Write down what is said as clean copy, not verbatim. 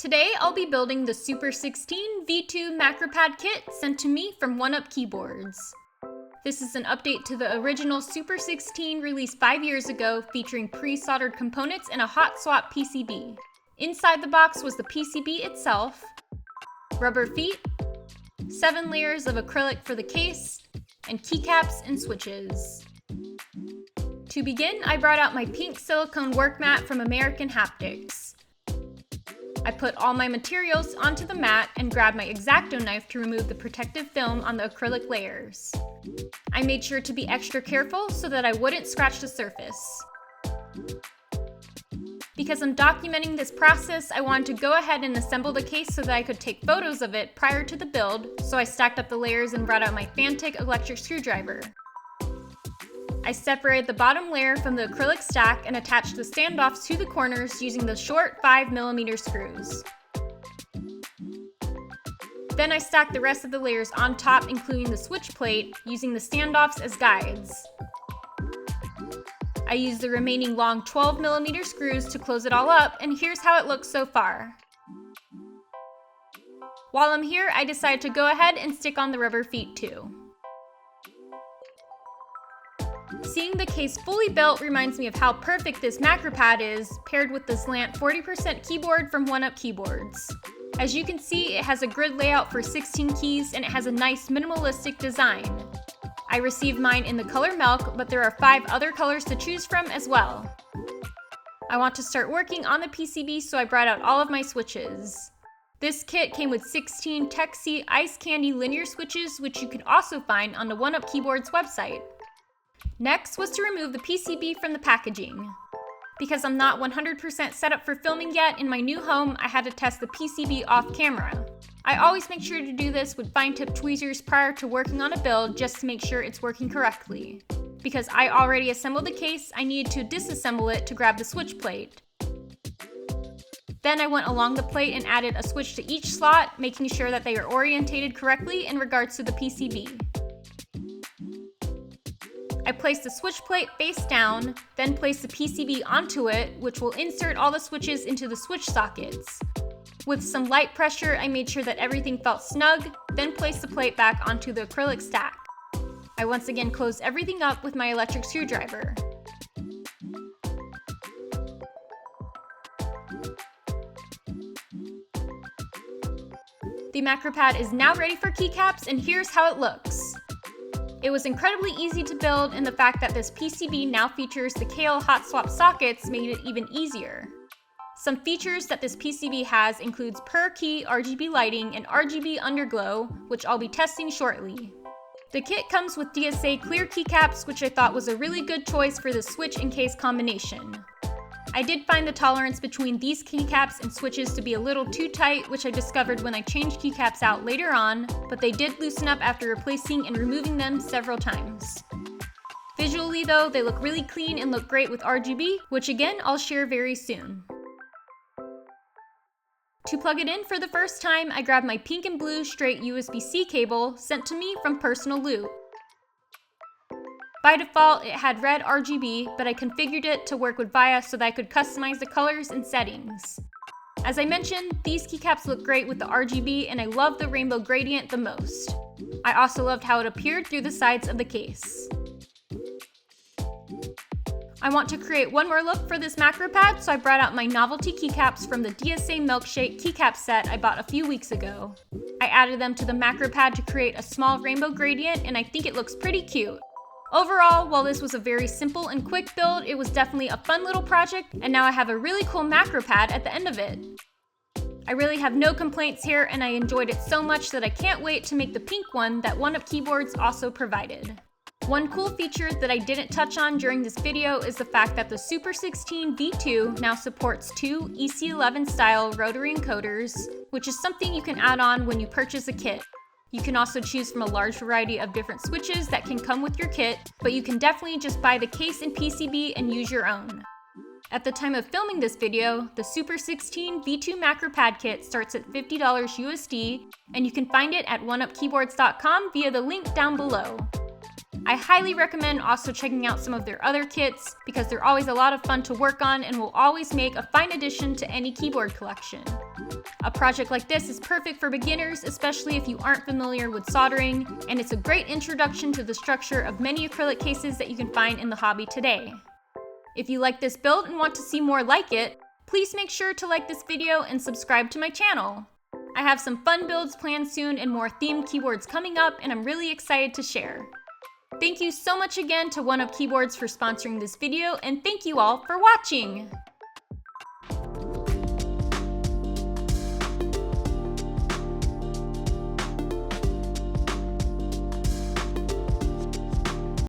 Today I'll be building the Super 16 V2 Macropad kit sent to me from 1UpKeyboards. This is an update to the original Super 16 released 5 years ago, featuring pre-soldered components and a hot swap PCB. Inside the box was the PCB itself, rubber feet, 7 layers of acrylic for the case, and keycaps and switches. To begin, I brought out my pink silicone work mat from American Haptics. I put all my materials onto the mat and grabbed my X-Acto knife to remove the protective film on the acrylic layers. I made sure to be extra careful so that I wouldn't scratch the surface. Because I'm documenting this process, I wanted to go ahead and assemble the case so that I could take photos of it prior to the build, so I stacked up the layers and brought out my Fantic electric screwdriver. I separated the bottom layer from the acrylic stack and attached the standoffs to the corners using the short 5mm screws. Then I stacked the rest of the layers on top, including the switch plate, using the standoffs as guides. I used the remaining long 12mm screws to close it all up, and here's how it looks so far. While I'm here, I decided to go ahead and stick on the rubber feet too. Seeing the case fully built reminds me of how perfect this Macropad is, paired with the slant 40% keyboard from 1UpKeyboards. As you can see, it has a grid layout for 16 keys and it has a nice minimalistic design. I received mine in the color Milk, but there are 5 other colors to choose from as well. I want to start working on the PCB, so I brought out all of my switches. This kit came with 16 Tecsee Ice Candy linear switches, which you can also find on the 1UpKeyboards website. Next was to remove the PCB from the packaging. Because I'm not 100% set up for filming yet in my new home, I had to test the PCB off camera. I always make sure to do this with fine-tip tweezers prior to working on a build, just to make sure it's working correctly. Because I already assembled the case, I needed to disassemble it to grab the switch plate. Then I went along the plate and added a switch to each slot, making sure that they are orientated correctly in regards to the PCB. I placed the switch plate face down, then placed the PCB onto it, which will insert all the switches into the switch sockets. With some light pressure, I made sure that everything felt snug, then placed the plate back onto the acrylic stack. I once again closed everything up with my electric screwdriver. The Macropad is now ready for keycaps, and here's how it looks. It was incredibly easy to build, and the fact that this PCB now features the KL hot swap sockets made it even easier. Some features that this PCB has includes per key RGB lighting and RGB underglow, which I'll be testing shortly. The kit comes with DSA clear keycaps, which I thought was a really good choice for the switch and case combination. I did find the tolerance between these keycaps and switches to be a little too tight, which I discovered when I changed keycaps out later on, but they did loosen up after replacing and removing them several times. Visually though, they look really clean and look great with RGB, which again I'll share very soon. To plug it in for the first time, I grabbed my pink and blue straight USB-C cable sent to me from Personal Loot. By default, it had red RGB, but I configured it to work with VIA so that I could customize the colors and settings. As I mentioned, these keycaps look great with the RGB, and I love the rainbow gradient the most. I also loved how it appeared through the sides of the case. I want to create one more look for this Macropad, so I brought out my Novelty keycaps from the DSA Milkshake keycap set I bought a few weeks ago. I added them to the Macropad to create a small rainbow gradient, and I think it looks pretty cute. Overall, while this was a very simple and quick build, it was definitely a fun little project, and now I have a really cool Macropad at the end of it. I really have no complaints here, and I enjoyed it so much that I can't wait to make the pink one that 1UpKeyboards also provided. One cool feature that I didn't touch on during this video is the fact that the Super 16 V2 now supports 2 EC11 style rotary encoders, which is something you can add on when you purchase a kit. You can also choose from a large variety of different switches that can come with your kit, but you can definitely just buy the case and PCB and use your own. At the time of filming this video, the Super 16 V2 Macropad kit starts at $50 USD, and you can find it at 1UpKeyboards.com via the link down below. I highly recommend also checking out some of their other kits because they're always a lot of fun to work on and will always make a fine addition to any keyboard collection. A project like this is perfect for beginners, especially if you aren't familiar with soldering, and it's a great introduction to the structure of many acrylic cases that you can find in the hobby today. If you like this build and want to see more like it, please make sure to like this video and subscribe to my channel. I have some fun builds planned soon and more themed keyboards coming up, and I'm really excited to share. Thank you so much again to 1UpKeyboards for sponsoring this video, and thank you all for watching!